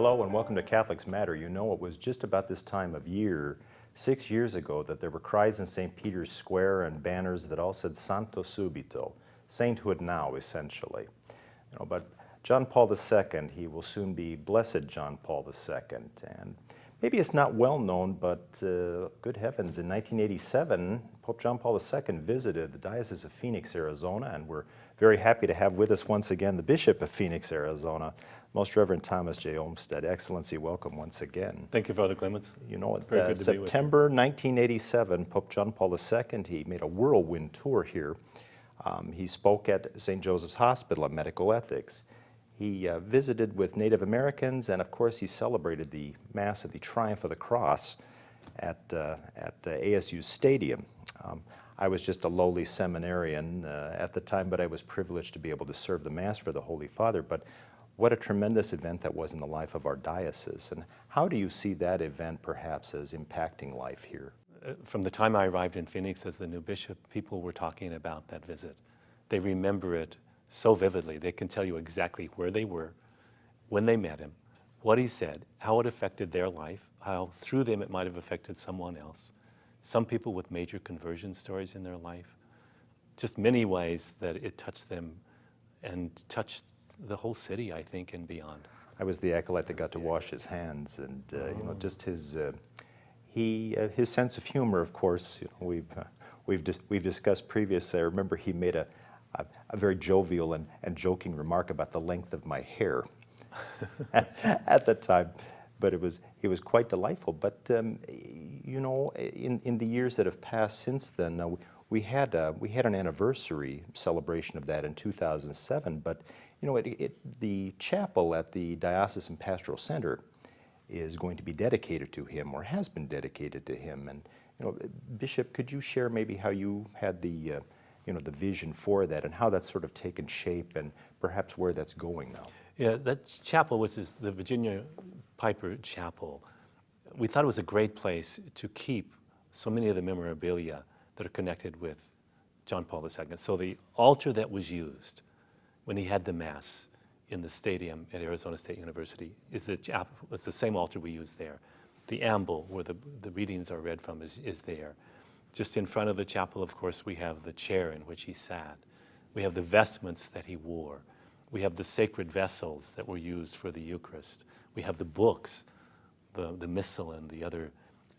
Hello and welcome to Catholics Matter. You know, it was just about this time of year, 6 years ago, that there were cries in St. Peter's Square and banners that all said Santo Subito, sainthood now, essentially. But John Paul II, he will soon be Blessed John Paul II. And maybe it's not well known, but good heavens, in 1987, Pope John Paul II visited the Diocese of Phoenix, Arizona, and we're very happy to have with us once again the Bishop of Phoenix, Arizona, Most Reverend Thomas J. Olmsted. Excellency, welcome once again. Thank you, Father Clements. You know, September 1987, Pope John Paul II, he made a whirlwind tour here. He spoke at St. Joseph's Hospital on medical ethics. He visited with Native Americans, and of course he celebrated the Mass of the Triumph of the Cross at ASU's stadium. I was just a lowly seminarian at the time, but I was privileged to be able to serve the Mass for the Holy Father. But what a tremendous event that was in the life of our diocese. And how do you see that event perhaps as impacting life here? From the time I arrived in Phoenix as the new bishop, people were talking about that visit. They remember it so vividly. They can tell you exactly where they were, when they met him, what he said, how it affected their life, how through them it might have affected someone else. Some people with major conversion stories in their life. Just many ways that it touched them and touched the whole city, I think, and beyond. I was the acolyte that got to wash his hands, and you know, just his sense of humor. Of course, you know, we've discussed previously. I remember he made a very jovial and joking remark about the length of my hair at the time, but it was quite delightful. But you know, in the years that have passed since then, we had an anniversary celebration of that in 2007. But you know, the chapel at the Diocesan Pastoral Center is going to be dedicated to him, or has been dedicated to him. And you know, Bishop, could you share maybe how you had the the vision for that and how that's sort of taken shape and perhaps where that's going now? Yeah, that chapel, which is the Virginia Piper Chapel, we thought it was a great place to keep so many of the memorabilia that are connected with John Paul II. So the altar that was used when he had the Mass in the stadium at Arizona State University is it's the same altar we use there. The amble, where the readings are read from, is there. Just in front of the chapel, of course, we have the chair in which he sat. We have the vestments that he wore. We have the sacred vessels that were used for the Eucharist. We have the books, the missal and the other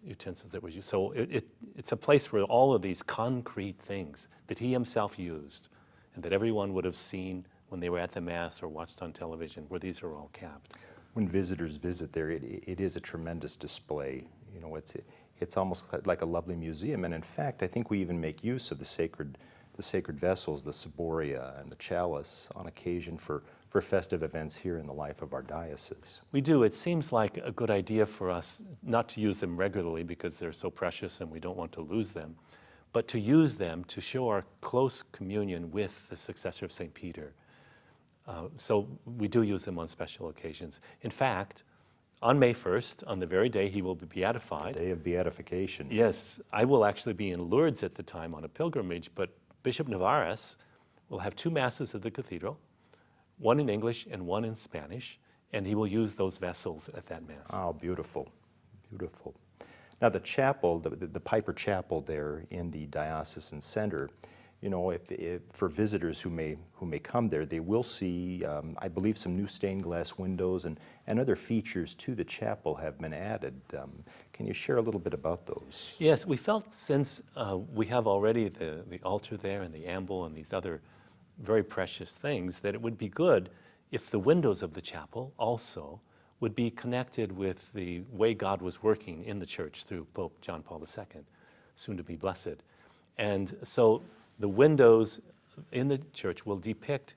utensils that were used. So it's a place where all of these concrete things that he himself used and that everyone would have seen when they were at the Mass or watched on television, where these are all kept. When visitors visit there, it is a tremendous display. You know, it's almost like a lovely museum, and in fact, I think we even make use of the sacred vessels, the ciboria and the chalice, on occasion for festive events here in the life of our diocese. We do. It seems like a good idea for us not to use them regularly because they're so precious and we don't want to lose them, but to use them to show our close communion with the successor of St. Peter. So we do use them on special occasions. In fact, on May 1st, on the very day he will be beatified. Day of beatification. Yes, I will actually be in Lourdes at the time on a pilgrimage, but Bishop Navarez will have 2 Masses at the cathedral, one in English and one in Spanish, and he will use those vessels at that Mass. Oh, beautiful, beautiful. Now the chapel, the Piper Chapel there in the Diocesan Center, you know, if for visitors who may come there, they will see, I believe, some new stained glass windows and other features to the chapel have been added. Can you share a little bit about those? Yes, we felt since we have already the altar there and the amble and these other very precious things, that it would be good if the windows of the chapel also would be connected with the way God was working in the church through Pope John Paul II, soon to be blessed. And so the windows in the church will depict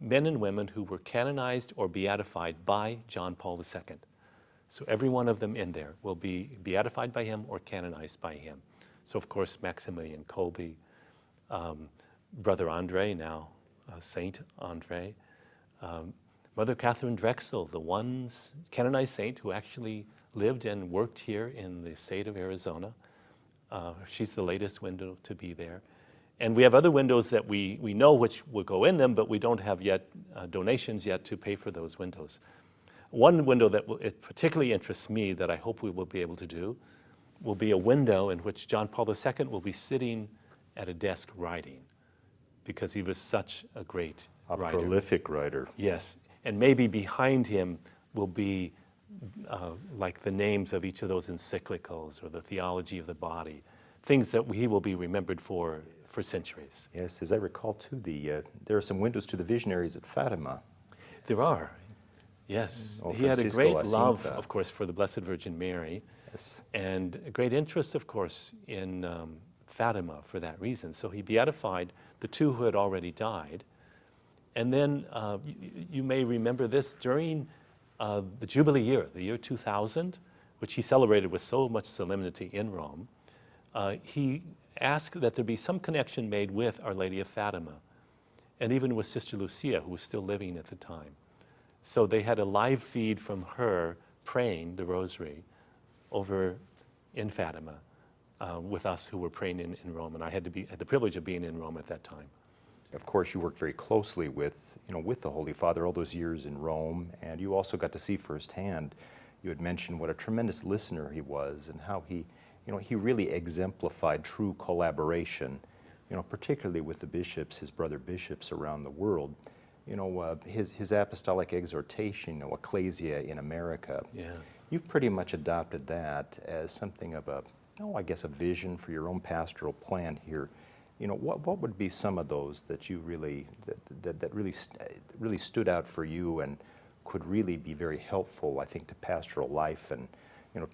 men and women who were canonized or beatified by John Paul II. So every one of them in there will be beatified by him or canonized by him. So of course, Maximilian Kolbe, Brother Andre, now Saint Andre, Mother Catherine Drexel, the one canonized saint who actually lived and worked here in the state of Arizona. She's the latest window to be there. And we have other windows that we know which will go in them, but we don't have yet donations yet to pay for those windows. One window that it particularly interests me that I hope we will be able to do will be a window in which John Paul II will be sitting at a desk writing, because he was such a great writer. Prolific writer. Yes, and maybe behind him will be like the names of each of those encyclicals or the theology of the body, things that he will be remembered for centuries. Yes, as I recall too, there are some windows to the visionaries at Fatima. There are, yes. Oh, He had a Francisco great Jacinta. love, of course, for the Blessed Virgin Mary, Yes. and a great interest, of course, in Fatima for that reason. So he beatified the two who had already died. And then you may remember this during the Jubilee year, the year 2000, which he celebrated with so much solemnity in Rome. He asked that there be some connection made with Our Lady of Fatima, and even with Sister Lucia, who was still living at the time. So they had a live feed from her praying the rosary over in Fatima with us who were praying in Rome, and I had the privilege of being in Rome at that time. Of course, you worked very closely with the Holy Father all those years in Rome, and you also got to see firsthand. You had mentioned what a tremendous listener he was, and how he really exemplified true collaboration, particularly with the bishops, his brother bishops around the world. His apostolic exhortation, Ecclesia in America. Yes. You've pretty much adopted that as something of a vision for your own pastoral plan here. What would be some of those that you really stood out for you and could really be very helpful, I think, to pastoral life and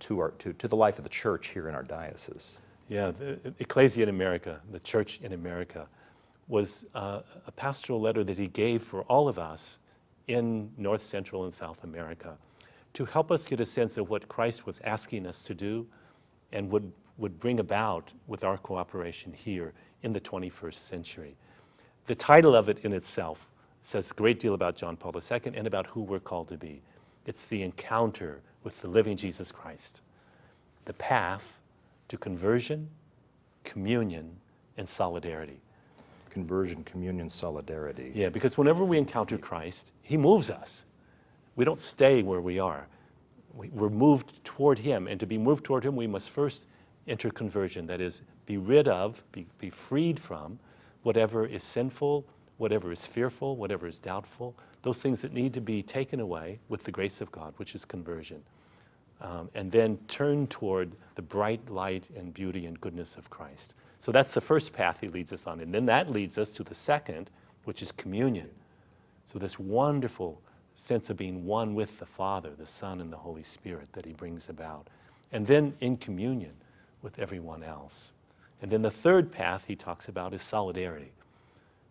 to the life of the church here in our diocese? Yeah, the Ecclesia in America, the Church in America, was a pastoral letter that he gave for all of us in North, Central, and South America to help us get a sense of what Christ was asking us to do and would bring about with our cooperation here in the 21st century. The title of it in itself says a great deal about John Paul II and about who we're called to be. It's the encounter with the living Jesus Christ, the path to conversion, communion, and solidarity. Conversion, communion, solidarity. Yeah, because whenever we encounter Christ, he moves us. We don't stay where we are. We're moved toward him, and to be moved toward him, we must first enter conversion. That is, be rid of, be freed from whatever is sinful, whatever is fearful, whatever is doubtful, those things that need to be taken away with the grace of God, which is conversion. And then turn toward the bright light and beauty and goodness of Christ. So that's the first path he leads us on. And then that leads us to the second, which is communion. So this wonderful sense of being one with the Father, the Son, and the Holy Spirit that he brings about. And then in communion with everyone else. And then the third path he talks about is solidarity.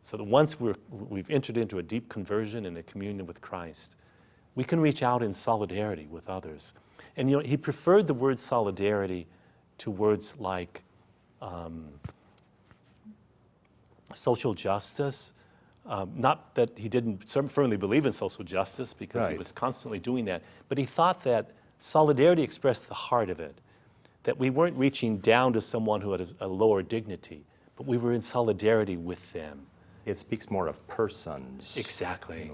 So that once we've entered into a deep conversion and a communion with Christ, we can reach out in solidarity with others. And he preferred the word solidarity to words like social justice. Not that he didn't firmly believe in social justice, because he was constantly doing that, but he thought that solidarity expressed the heart of it, that we weren't reaching down to someone who had a lower dignity, but we were in solidarity with them. It speaks more of persons. Exactly.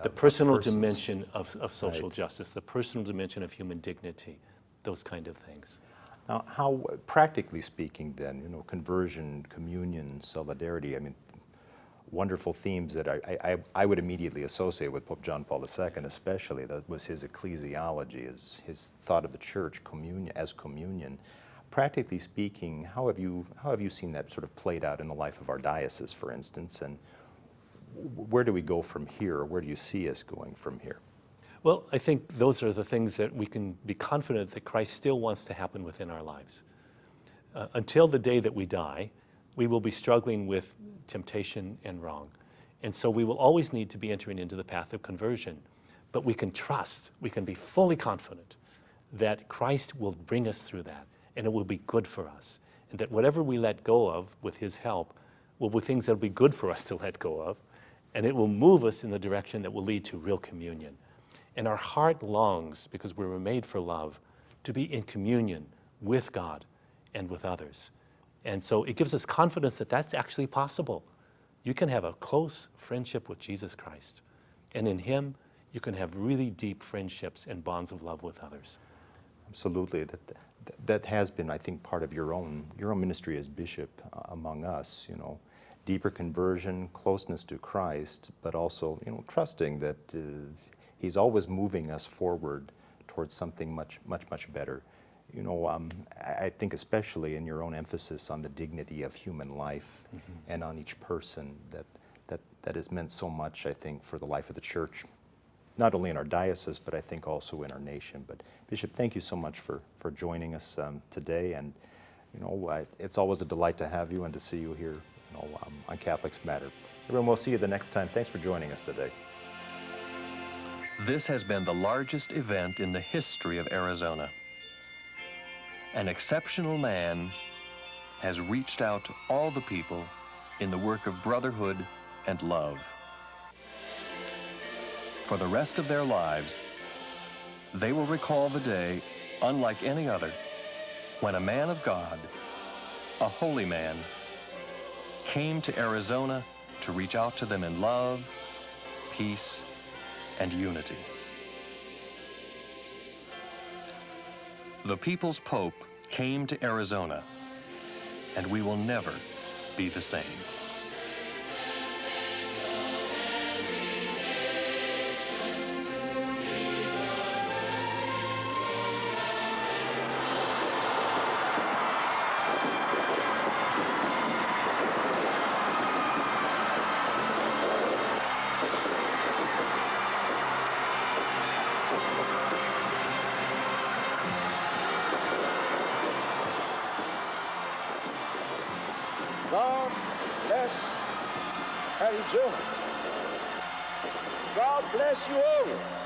The personal persons. dimension of social justice, the personal dimension of human dignity, those kind of things. Now, how, practically speaking then, conversion, communion, solidarity, wonderful themes that I would immediately associate with Pope John Paul II especially. That was his ecclesiology, his thought of the church as communion. Practically speaking, how have you seen that sort of played out in the life of our diocese, for instance, and where do we go from here, or where do you see us going from here? Well, I think those are the things that we can be confident that Christ still wants to happen within our lives. Until the day that we die, we will be struggling with temptation and wrong. And so we will always need to be entering into the path of conversion. But we can trust, we can be fully confident that Christ will bring us through that, and it will be good for us. And that whatever we let go of with his help will be things that will be good for us to let go of, and it will move us in the direction that will lead to real communion. And our heart longs, because we were made for love, to be in communion with God and with others. And so it gives us confidence that that's actually possible. You can have a close friendship with Jesus Christ, and in him you can have really deep friendships and bonds of love with others. Absolutely. That has been, I think, part of your own ministry as bishop among us, you know, deeper conversion, closeness to Christ, but also, you know, trusting that he's always moving us forward towards something much better. You know, I think especially in your own emphasis on the dignity of human life and on each person, that has meant so much, I think, for the life of the church, not only in our diocese, but I think also in our nation. But Bishop, thank you so much for joining us today. And, you know, it's always a delight to have you and to see you here, you know, on Catholics Matter. Everyone, we'll see you the next time. Thanks for joining us today. This has been the largest event in the history of Arizona. An exceptional man has reached out to all the people in the work of brotherhood and love. For the rest of their lives, they will recall the day, unlike any other, when a man of God, a holy man, came to Arizona to reach out to them in love, peace, and unity. The People's Pope came to Arizona, and we will never be the same. God bless Arizona. God bless you all.